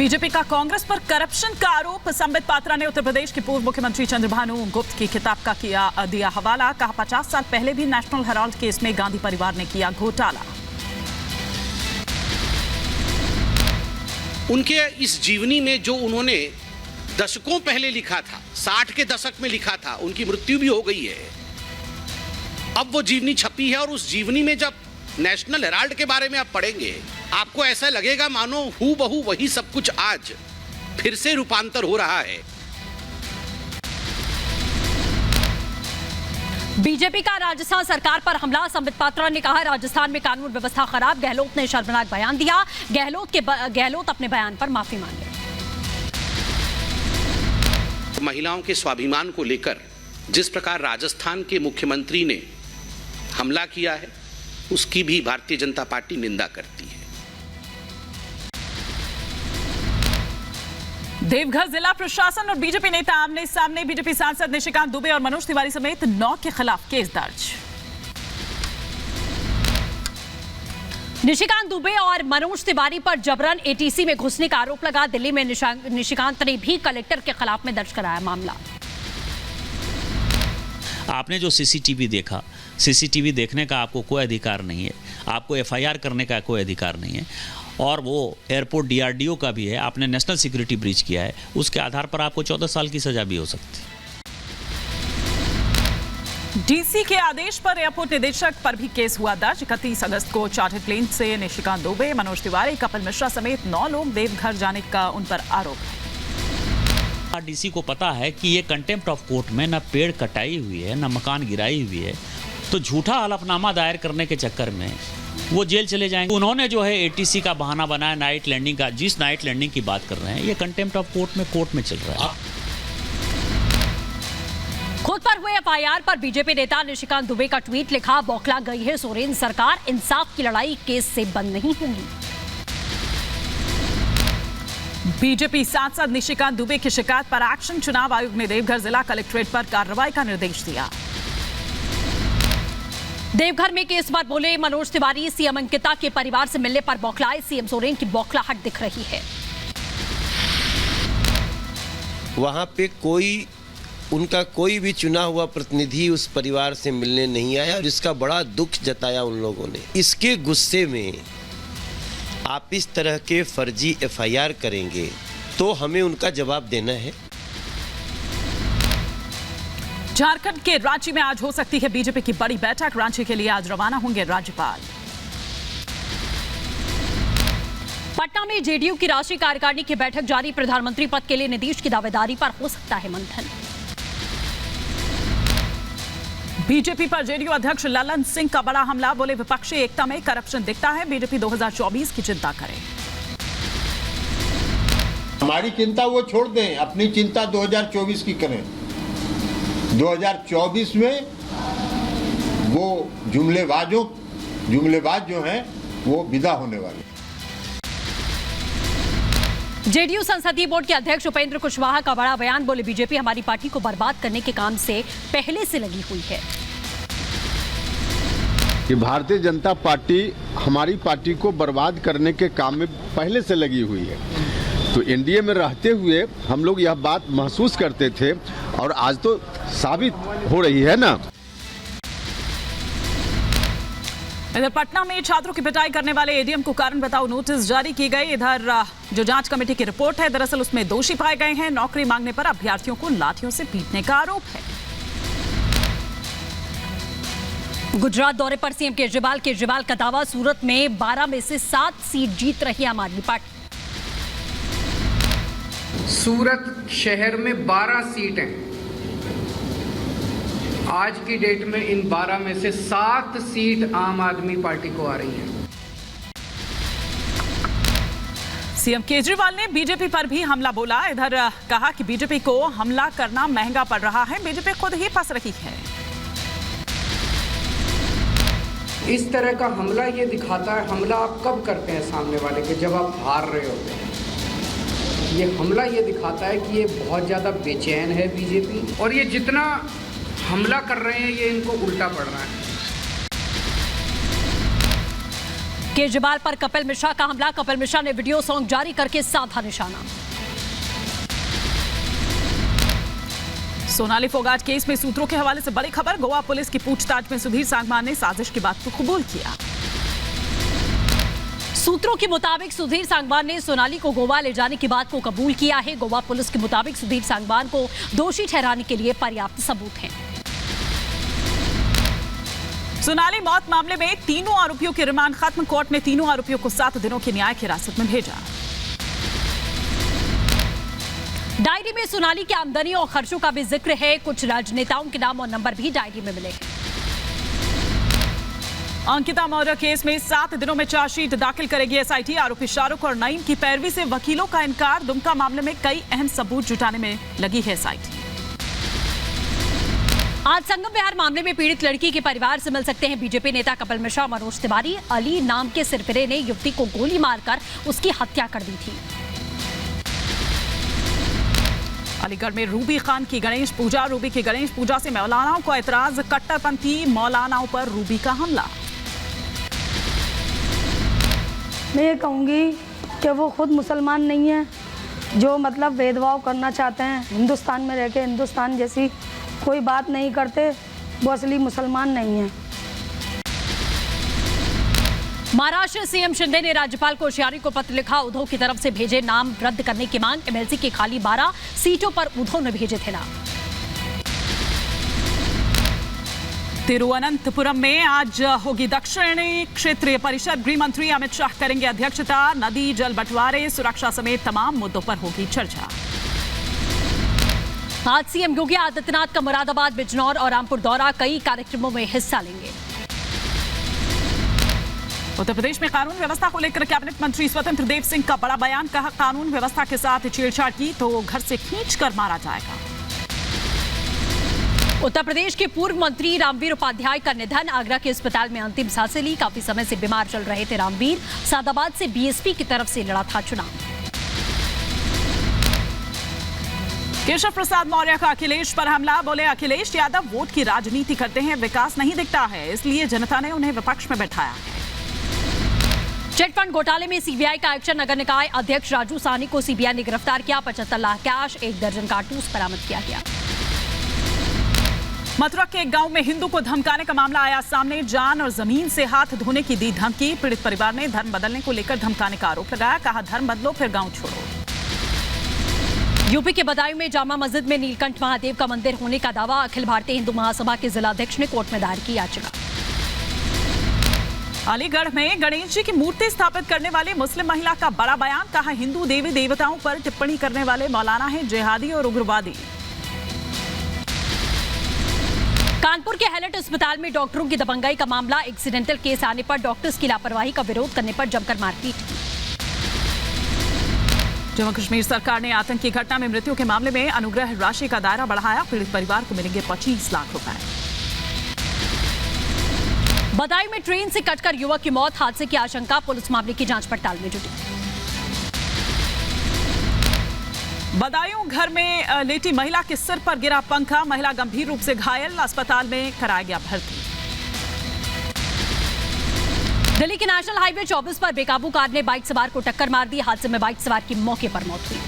BJP का कांग्रेस पर corruption का आरोप। संबित पात्रा ने उत्तर प्रदेश के पूर्व मुख्यमंत्री चंद्रभानु गुप्त की किताब का दिया हवाला। कहा 50 साल पहले भी नेशनल हेराल्ड केस में गांधी परिवार ने किया घोटाला। उनके इस जीवनी में जो उन्होंने दशकों पहले लिखा था, 60 के दशक में लिखा था, उनकी मृत्यु भी हो गई है। अब वो जीवनी छपी है और उस जीवनी में जब नेशनल हेराल्ड के बारे में आप पढ़ेंगे, आपको ऐसा लगेगा मानो हूबहू वही सब कुछ आज फिर से रूपांतर हो रहा है। बीजेपी का राजस्थान सरकार पर हमला। संबित पात्रा ने कहा राजस्थान में कानून व्यवस्था खराब। गहलोत ने शर्मनाक बयान दिया। गहलोत अपने बयान पर माफी मांगे। महिलाओं के स्वाभिमान को लेकर जिस प्रकार राजस्थान के मुख्यमंत्री ने हमला किया है, उसकी भी भारतीय जनता पार्टी निंदा करती है। देवघर जिला प्रशासन और बीजेपी नेता आमने सामने। बीजेपी सांसद निशिकांत दुबे और मनोज तिवारी समेत 9 के खिलाफ केस दर्ज। निशिकांत दुबे और मनोज तिवारी पर जबरन एटीसी में घुसने का आरोप लगा। दिल्ली में निशिकांत ने भी कलेक्टर के खिलाफ में दर्ज कराया मामला। आपने जो सीसीटीवी देखा, सीसीटीवी देखने का आपको कोई अधिकार नहीं है, आपको एफआईआर करने का कोई अधिकार नहीं है, और वो एयरपोर्ट डीआरडीओ का भी है। आपने नेशनल सिक्योरिटी ब्रीच किया है, उसके आधार पर आपको 14 साल की सजा भी हो सकती है। डीसी के आदेश पर एयरपोर्ट निदेशक पर भी केस हुआ दर्ज। 31 अगस्त को चार्टर्ड प्लेन से निशिकांत दुबे, मनोज तिवारी, कपिल मिश्रा समेत 9 लोग देवघर जाने का उन पर आरोप है। डीसी को पता है कि ये कंटेम्प्ट ऑफ कोर्ट में न पेड़ कटाई हुई है, न मकान गिराई हुई है, तो झूठा हलफनामा दायर करने के चक्कर में वो जेल चले जाएंगे। उन्होंने जो है एटीसी का बहाना बनाया नाइट लैंडिंग का। जिस नाइट लैंडिंग की बात कर रहे हैं, ये कंटेम्प्ट ऑफ कोर्ट में चल रहा है। खुद पर हुए एफआईआर पर बीजेपी नेता निशिकांत दुबे का ट्वीट लिखा। बौखला गई है सोरेन सरकार, इंसाफ की लड़ाई केस से बंद नहीं होगी। बीजेपी सांसद निशिकांत दुबे की शिकायत पर एक्शन। चुनाव आयोग ने देवघर जिला कलेक्ट्रेट पर कार्रवाई का निर्देश दिया। देवघर में केस पर बोले मनोज तिवारी। सीएम अंकिता के परिवार से मिलने पर बौखलाए। सीएम सोरेन की बौखलाहट दिख रही है। वहां पे उनका कोई भी चुना हुआ प्रतिनिधि उस परिवार से मिलने नहीं आया और इसका बड़ा दुख जताया उन लोगों ने। इसके गुस्से में आप इस तरह के फर्जी एफआईआर करेंगे तो हमें उनका जवाब देना है। झारखंड के रांची में आज हो सकती है बीजेपी की बड़ी बैठक। रांची के लिए आज रवाना होंगे राज्यपाल। पटना में जेडीयू की राष्ट्रीय कार्यकारिणी की बैठक जारी। प्रधानमंत्री पद के लिए नीतीश की दावेदारी पर हो सकता है मंथन। बीजेपी पर जेडीयू अध्यक्ष ललन सिंह का बड़ा हमला। बोले विपक्षी एकता में करप्शन दिखता है, बीजेपी 2024 की चिंता करे। हमारी चिंता वो छोड़ दें, अपनी चिंता 2024 की करें। 2024 में वो जुमलेबाज जो हैं वो विदा होने वाले। जेडीयू संसदीय बोर्ड के अध्यक्ष उपेंद्र कुशवाहा का बड़ा बयान। बोले बीजेपी हमारी पार्टी को बर्बाद करने के काम से पहले से लगी हुई है। कि भारतीय जनता पार्टी हमारी पार्टी को बर्बाद करने के काम में पहले से लगी हुई है। तो एनडीए में रहते हुए हम लोग यह बात महसूस करते थे और आज तो साबित हो रही है ना। इधर पटना में छात्रों की पिटाई करने वाले एडीएम को कारण बताओ नोटिस जारी की गई। इधर जो जांच कमेटी की रिपोर्ट है, दरअसल उसमें दोषी पाए गए हैं। नौकरी मांगने पर अभ्यर्थियों को लाठियों से पीटने का आरोप है। गुजरात दौरे पर सीएम केजरीवाल का दावा। सूरत में 12 में से 7 सीट जीत रही आम आदमी पार्टी। सूरत शहर में 12 सीटें, आज की डेट में इन 12 में से 7 सीट आम आदमी पार्टी को आ रही है। सीएम केजरीवाल ने बीजेपी पर भी हमला बोला। इधर कहा कि बीजेपी को हमला करना महंगा पड़ रहा है, बीजेपी खुद ही फंस रही है। इस तरह का हमला ये दिखाता है, हमला आप कब करते हैं सामने वाले के, जब आप हार रहे होते हैं। ये हमला ये दिखाता है कि ये बहुत ज़्यादा बेचैन है बीजेपी, और ये जितना हमला कर रहे हैं ये इनको उल्टा पड़ रहा है। केजरीवाल पर कपिल मिश्रा का हमला। कपिल मिश्रा ने वीडियो सॉन्ग जारी करके साधा निशाना। सोनाली फोगाट केस में सूत्रों के हवाले से बड़ी खबर। गोवा पुलिस की पूछताछ में सुधीर सांगवान ने साजिश की बात को कबूल किया। सूत्रों के मुताबिक सुधीर सांगवान ने सोनाली को गोवा ले जाने की बात को कबूल किया है। गोवा पुलिस के मुताबिक सुधीर सांगवान को दोषी ठहराने के लिए पर्याप्त सबूत हैं। सोनाली मौत मामले में तीनों आरोपियों की रिमांड खत्म। कोर्ट ने तीनों आरोपियों को 7 दिनों की न्यायिक हिरासत में भेजा। डायरी में सोनाली की आमदनी और खर्चों का भी जिक्र है। कुछ राजनेताओं के नाम और नंबर भी डायरी में मिले हैं। अंकिता मौर्य केस में 7 दिनों में चार्जशीट दाखिल करेगी एसआईटी। आरोपी शाहरुख और नईम की पैरवी से वकीलों का इनकार। दुमका मामले में कई अहम सबूत जुटाने में लगी है एसआईटी। आज संगम विहार मामले में पीड़ित लड़की के परिवार से मिल सकते हैं बीजेपी नेता कपिल मिश्रा, मनोज तिवारी। अली नाम के सिरफिरे ने युवती को गोली मारकर उसकी हत्या कर दी थी। अलीगढ़ में रूबी खान की गणेश पूजा। रूबी की गणेश पूजा से मौलानाओं को ऐतराज। कट्टरपंथी मौलानाओं पर रूबी का हमला। मैं ये कहूँगी कि वो खुद मुसलमान नहीं है, जो मतलब भेदभाव करना चाहते हैं। हिंदुस्तान में रह के हिंदुस्तान जैसी कोई बात नहीं करते, वो असली मुसलमान नहीं है। महाराष्ट्र सीएम शिंदे ने राज्यपाल कोश्यारी को पत्र लिखा। उद्धव की तरफ से भेजे नाम रद्द करने की मांग। एमएलसी की खाली 12 सीटों पर उद्धव ने भेजे थे नाम। तिरुवनंतपुरम में आज होगी दक्षिणी क्षेत्रीय परिषद। गृह मंत्री अमित शाह करेंगे अध्यक्षता। नदी जल बंटवारे सुरक्षा समेत तमाम मुद्दों पर होगी चर्चा। आज सीएम योगी आदित्यनाथ का मुरादाबाद, बिजनौर और रामपुर दौरा। कई कार्यक्रमों में हिस्सा लेंगे। उत्तर प्रदेश में कानून व्यवस्था को लेकर कैबिनेट मंत्री स्वतंत्र देव सिंह का बड़ा बयान। कहा, कानून व्यवस्था के साथ छेड़छाड़ की तो घर से खींचकर मारा जाएगा। उत्तर प्रदेश के पूर्व मंत्री रामवीर उपाध्याय का निधन। आगरा के अस्पताल में अंतिम सांसें ली। काफी समय से बीमार चल रहे थे रामवीर। सादाबाद से बीएसपी की तरफ से लड़ा था चुनाव। केशव प्रसाद मौर्य का अखिलेश पर हमला। बोले, अखिलेश यादव वोट की राजनीति करते हैं, विकास नहीं दिखता है, इसलिए जनता ने उन्हें विपक्ष में बैठाया है। चिटफंड घोटाले में सीबीआई का एक्शन। नगर निकाय अध्यक्ष राजू साहनी को सीबीआई ने गिरफ्तार किया। 75 लाख कैश, 1 दर्जन कारतूस बरामद किया गया। मथुरा के एक गांव में हिंदू को धमकाने का मामला आया सामने। जान और जमीन से हाथ धोने की दी धमकी। पीड़ित परिवार ने धर्म बदलने को लेकर धमकाने का आरोप लगाया। कहा, धर्म बदलो फिर गांव छोड़ो। यूपी के बदायूं में जामा मस्जिद में नीलकंठ महादेव का मंदिर होने का दावा। अखिल भारतीय हिंदू महासभा के जिलाध्यक्ष ने कोर्ट में दायर की याचिका। अलीगढ़ में गणेश जी की मूर्ति स्थापित करने वाले मुस्लिम महिला का बड़ा बयान। कहा, हिंदू देवी देवताओं पर टिप्पणी करने वाले मौलाना हैं जिहादी और उग्रवादी। कानपुर के हैलेट अस्पताल में डॉक्टरों की दबंगाई का मामला। एक्सीडेंटल केस आने पर डॉक्टर्स की लापरवाही का विरोध करने पर जमकर मारपीट की। जम्मू कश्मीर सरकार ने आतंकी घटना में मृत्यु के मामले में अनुग्रह राशि का दायरा बढ़ाया। पीड़ित परिवार को मिलेंगे 25 लाख रुपए। बदायूं में ट्रेन से कटकर युवक की मौत। हादसे की आशंका। पुलिस मामले की जांच पड़ताल में जुटी। बदायूं घर में लेटी महिला के सिर पर गिरा पंखा। महिला गंभीर रूप से घायल, अस्पताल में कराया गया भर्ती। दिल्ली के नेशनल हाईवे 24 पर बेकाबू कार ने बाइक सवार को टक्कर मार दी। हादसे में बाइक सवार की मौके पर मौत हुई।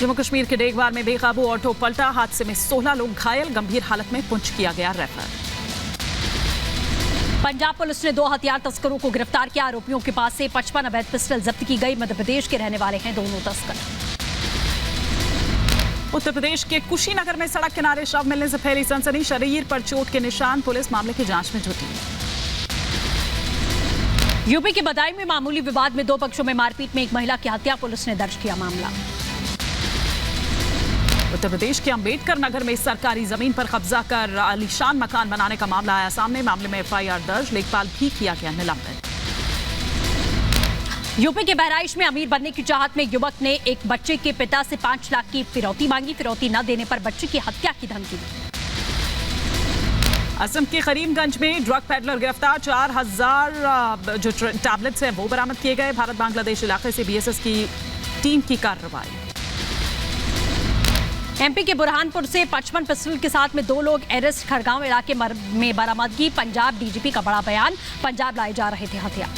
जम्मू कश्मीर के डेगवार में बेकाबू ऑटो पलटा। हादसे में 16 लोग घायल, गंभीर हालत में पुंछ किया गया रेफर। पंजाब पुलिस ने 2 हथियार तस्करों को गिरफ्तार किया। आरोपियों के पास से 55 अवैध पिस्टल जब्त की गई। मध्य प्रदेश के रहने वाले हैं दोनों तस्कर। उत्तर प्रदेश के कुशीनगर में सड़क किनारे शव मिलने से फैली सनसनी। शरीर पर चोट के निशान। पुलिस मामले की जांच में जुटी। यूपी के बदायूं में मामूली विवाद में 2 पक्षों में मारपीट में एक महिला की हत्या। पुलिस ने दर्ज किया मामला। उत्तर प्रदेश के अंबेडकर नगर में सरकारी जमीन पर कब्जा कर आलीशान मकान बनाने का मामला आया सामने। मामले में एफआईआर दर्ज। लेखपाल भी किया गया निलंबित। यूपी के बहराइच में अमीर बनने की चाहत में युवक ने एक बच्चे के पिता से 5 लाख की फिरौती मांगी। फिरौती न देने पर बच्चे की हत्या की धमकी दी। असम के करीमगंज में ड्रग पैडलर गिरफ्तार। 4000 जो टैबलेट्स हैं वो बरामद किए गए। भारत बांग्लादेश इलाके से बीएसएस की टीम की कार्रवाई। एमपी के बुरहानपुर से 55 पिस्टल के साथ में 2 लोग अरेस्ट। खड़गांव इलाके में बरामदगी। पंजाब डीजीपी का बड़ा बयान, पंजाब लाए जा रहे थे हथियार।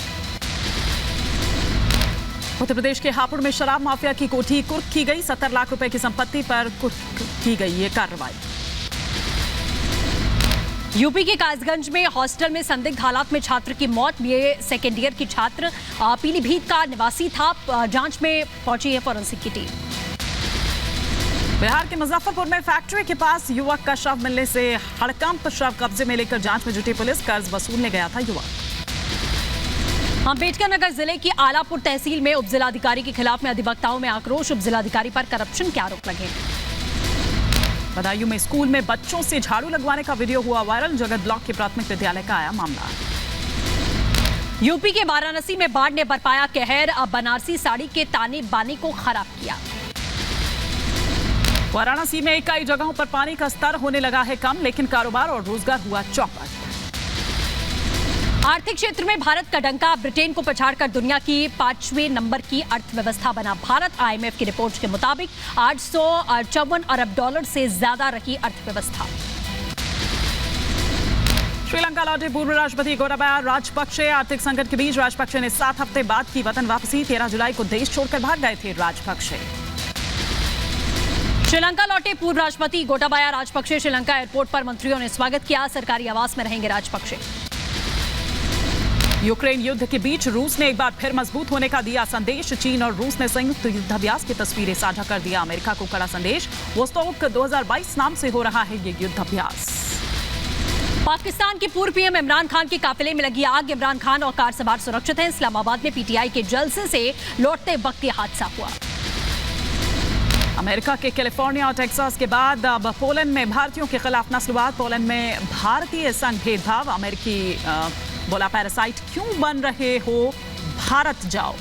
उत्तर प्रदेश के हापुड़ में शराब माफिया की कोठी कुर्क की गई। 70 लाख रुपए की संपत्ति पर कुर्क की गई ये कार्रवाई। यूपी के कासगंज में हॉस्टल में संदिग्ध हालात में छात्र की मौत। बीए सेकेंड ईयर की छात्र पीलीभीत का निवासी था। जांच में पहुंची है फॉरेंसिक की टीम। बिहार के मुजफ्फरपुर में फैक्ट्री के पास युवक का शव मिलने से हड़कंप। शव कब्जे में लेकर जांच में जुटी पुलिस। कर्ज वसूलने गया था युवक। अम्बेडकर नगर जिले की आलापुर तहसील में उपजिलाधिकारी के खिलाफ में अधिवक्ताओं में आक्रोश। उपजिलाधिकारी पर करप्शन के आरोप लगे। बदायूं में स्कूल में बच्चों से झाड़ू लगवाने का वीडियो हुआ वायरल। जगत ब्लॉक के प्राथमिक विद्यालय का आया मामला। यूपी के वाराणसी में बाढ़ ने बरपाया कहर। बनारसी साड़ी के ताने बाने को खराब किया। वाराणसी में कई जगहों पर पानी का स्तर होने लगा है कम, लेकिन कारोबार और रोजगार हुआ चौपट। आर्थिक क्षेत्र में भारत का डंका। ब्रिटेन को पछाड़कर दुनिया की 5वें नंबर की अर्थव्यवस्था बना भारत। आईएमएफ की रिपोर्ट के मुताबिक 854 अरब डॉलर से ज्यादा रही अर्थव्यवस्था। श्रीलंका लौटे पूर्व राष्ट्रपति गोटाबाया राजपक्षे। आर्थिक संकट के बीच राजपक्षे ने 7 हफ्ते बाद की वतन वापसी। 13 जुलाई को देश छोड़कर भाग गए थे राजपक्षे। श्रीलंका लौटे पूर्व राष्ट्रपति गोटाबाया राजपक्षे। श्रीलंका एयरपोर्ट पर मंत्रियों ने स्वागत किया। सरकारी आवास में रहेंगे राजपक्षे। यूक्रेन युद्ध के बीच रूस ने एक बार फिर मजबूत होने का दिया संदेश। चीन और रूस ने संयुक्त युद्धाभ्यास की तस्वीरें साझा कर दिया अमेरिका को कड़ा संदेश। वोस्तोक 2022 नाम से हो रहा है ये युद्धाभ्यास। पाकिस्तान के पूर्व पीएम इमरान खान के काफिले में लगी आग। इमरान खान और कार सवार सुरक्षित हैं। इस्लामाबाद में पीटीआई के जलसे से लौटते वक्त यह हादसा हुआ। अमेरिका के कैलिफोर्निया और टेक्सास के बाद अब पोलैंड में भारतीयों के खिलाफ नस्लवाद। पोलैंड में भारतीय संघ भेदभाव। अमेरिकी बोला पैरासाइट क्यों बन रहे हो, भारत जाओ।